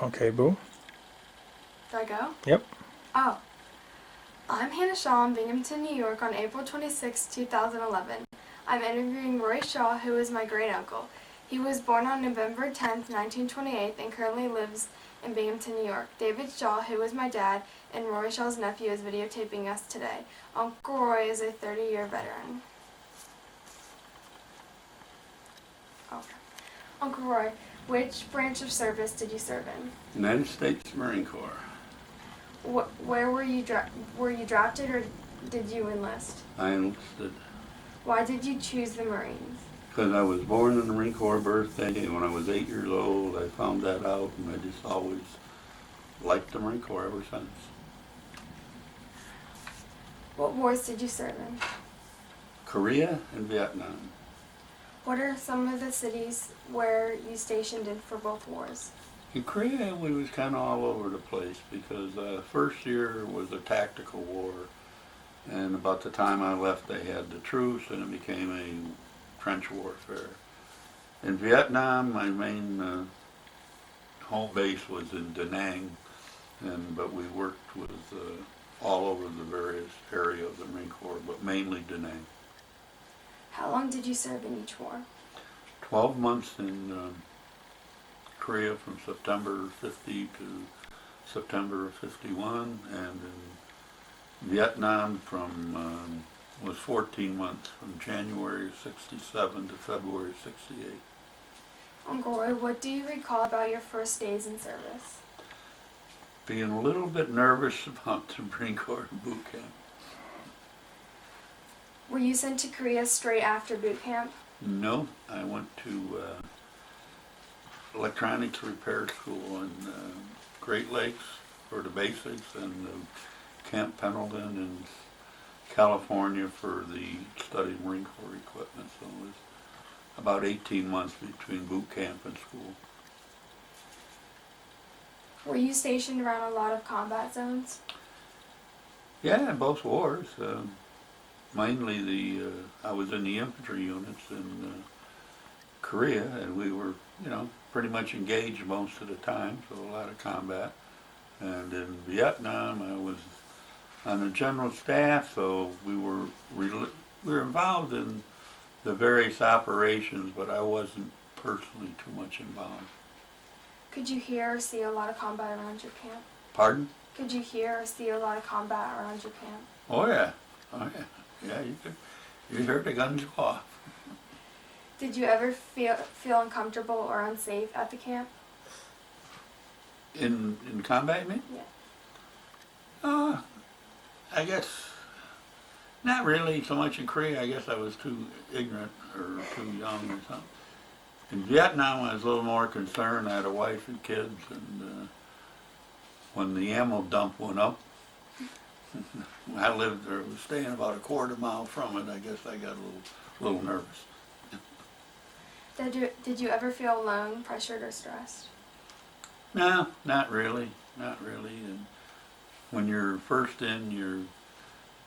Okay, Boo. Do I go? Yep. Oh. I'm Hannah Shaw in Binghamton, New York on April 26, 2011. I'm interviewing Roy Shaw, who is my great uncle. He was born on November 10, 1928, and currently lives in Binghamton, New York. David Shaw, who is my dad, and Roy Shaw's nephew, is videotaping us today. Uncle Roy is a 30-year veteran. Okay. Uncle Roy, which branch of service did you serve in? United States Marine Corps. Where were you drafted, or did you enlist? I enlisted Why did you choose the Marines? because I was born in the Marine Corps birthday, and when I was 8 years old, I found that out, and I just always liked the Marine Corps ever since. What wars did you serve in? Korea and Vietnam. What are some of the cities where you stationed in for both wars? In Korea, we was kind of all over the place because first year was a tactical war, and about the time I left, they had the truce, and it became a trench warfare. In Vietnam, my main home base was in Da Nang, but we worked with all over the various areas of the Marine Corps, but mainly Da Nang. How long did you serve in each war? 12 months in Korea from September 50 to September of 51, and in Vietnam was 14 months from January 67 to February 68. Uncle Roy, what do you recall about your first days in service? Being a little bit nervous about the Marine Corps boot camp. Were you sent to Korea straight after boot camp? No, I went to electronics repair school in Great Lakes for the basics, and Camp Pendleton in California for the study of Marine Corps equipment. So it was about 18 months between boot camp and school. Were you stationed around a lot of combat zones? Yeah, in both wars. Mainly I was in the infantry units in Korea, and we were, pretty much engaged most of the time, so a lot of combat. And in Vietnam, I was on the general staff, so we were involved in the various operations, but I wasn't personally too much involved. Could you hear or see a lot of combat around your camp? Pardon? Could you hear or see a lot of combat around your camp? Oh yeah, oh yeah, yeah. You heard the guns go off. Did you ever feel uncomfortable or unsafe at the camp? In combat, you mean? Yeah. I guess not really so much in Korea. I guess I was too ignorant or too young or something. In Vietnam, I was a little more concerned. I had a wife and kids, and when the ammo dump went up, I lived there, was staying about a quarter mile from it. I guess I got a little nervous. Did you ever feel alone, pressured, or stressed? No, not really, not really. And when you're first in, you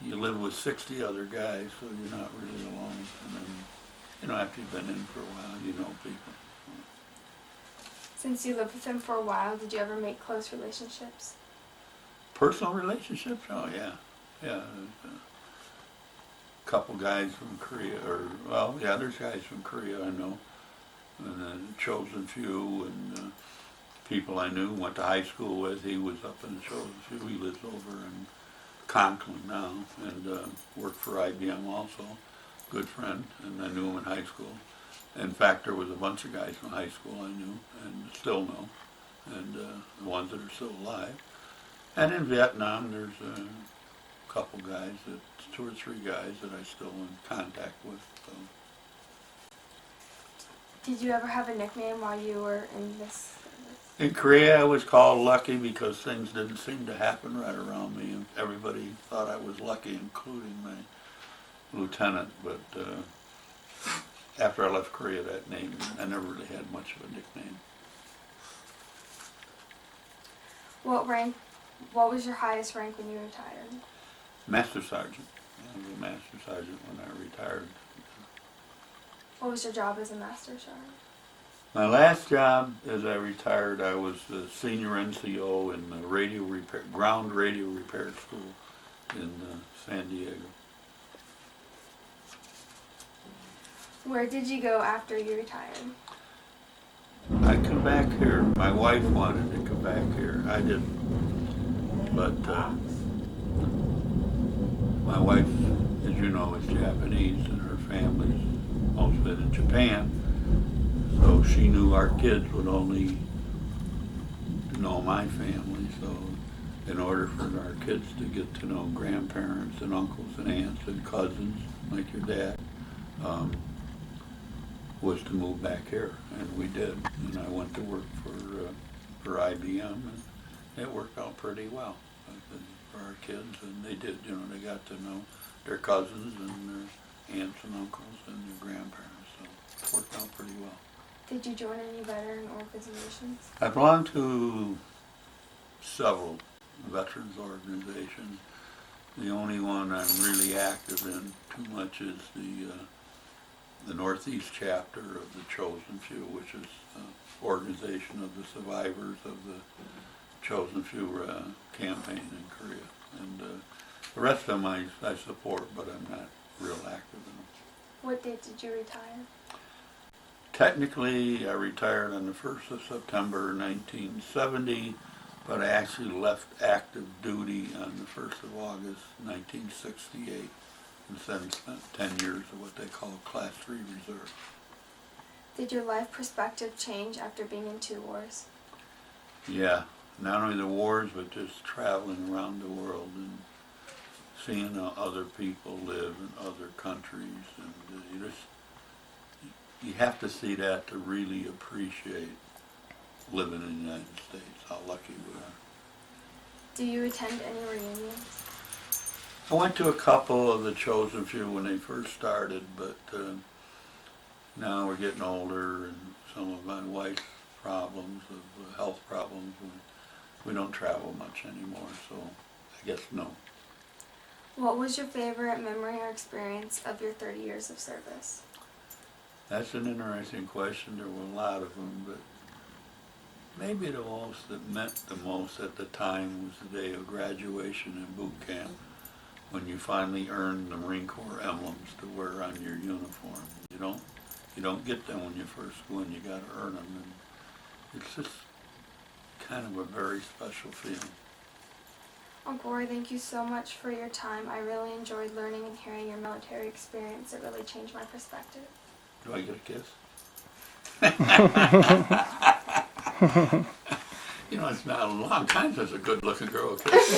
live with 60 other guys, so you're not really alone. And then, after you've been in for a while, you know people. Since you lived with them for a while, did you ever make close relationships? Personal relationships? Oh yeah, yeah. A couple guys from Korea, there's guys from Korea I know, and then Chosen Few, and people I knew, went to high school with. He was up in the Chosen Few. He lives over in Conklin now, and worked for IBM also. Good friend, and I knew him in high school. In fact, there was a bunch of guys from high school I knew and still know, and the ones that are still alive. And in Vietnam, there's a couple guys, 2 or 3 guys that I still in contact with. So. Did you ever have a nickname while you were in this? In Korea, I was called lucky because things didn't seem to happen right around me, and everybody thought I was lucky, including my lieutenant. But after I left Korea, that name, I never really had much of a nickname. What was your highest rank when you retired? Master Sergeant. I was a Master Sergeant when I retired. What was your job as a Master Sergeant? My last job, as I retired, I was the senior NCO in the radio repair, ground radio repair school in San Diego. Where did you go after you retired? I come back here. My wife wanted to come back here. I didn't. But my wife, as you know, is Japanese, and her family's most of it in Japan. So she knew our kids would only know my family. So in order for our kids to get to know grandparents and uncles and aunts and cousins, like your dad, was to move back here, and we did. And I went to work for IBM, and it worked out pretty well for our kids. And they did, you know, they got to know their cousins and their aunts and uncles and their grandparents. So it worked out pretty well. Did you join any veteran organizations? I belong to several veterans organizations. The only one I'm really active in too much is the Northeast chapter of the Chosen Few, which is an organization of the survivors of the Chosen Few campaign in Korea. And the rest of them I support, but I'm not real active in them. What date did you retire? Technically, I retired on the 1st of September 1970, but I actually left active duty on the 1st of August 1968, and then spent 10 years of what they call Class 3 Reserve. Did your life perspective change after being in 2 wars? Yeah, not only the wars, but just traveling around the world and seeing how other people live in other countries, and you have to see that to really appreciate living in the United States, how lucky we are. Do you attend any reunions? I went to a couple of the Chosen Few when they first started, but now we're getting older, and some of my wife's problems, of health problems, we don't travel much anymore, so I guess no. What was your favorite memory or experience of your 30 years of service? That's an interesting question. There were a lot of them, but maybe the most that meant the most at the time was the day of graduation in boot camp, when you finally earned the Marine Corps emblems to wear on your uniform. You don't get them when you first go in. You got to earn them, and it's just kind of a very special feeling. Uncle Roy, thank you so much for your time. I really enjoyed learning and hearing your military experience. It really changed my perspective. Do I get a kiss? You know, it's been a long time since a good-looking girl kissed me.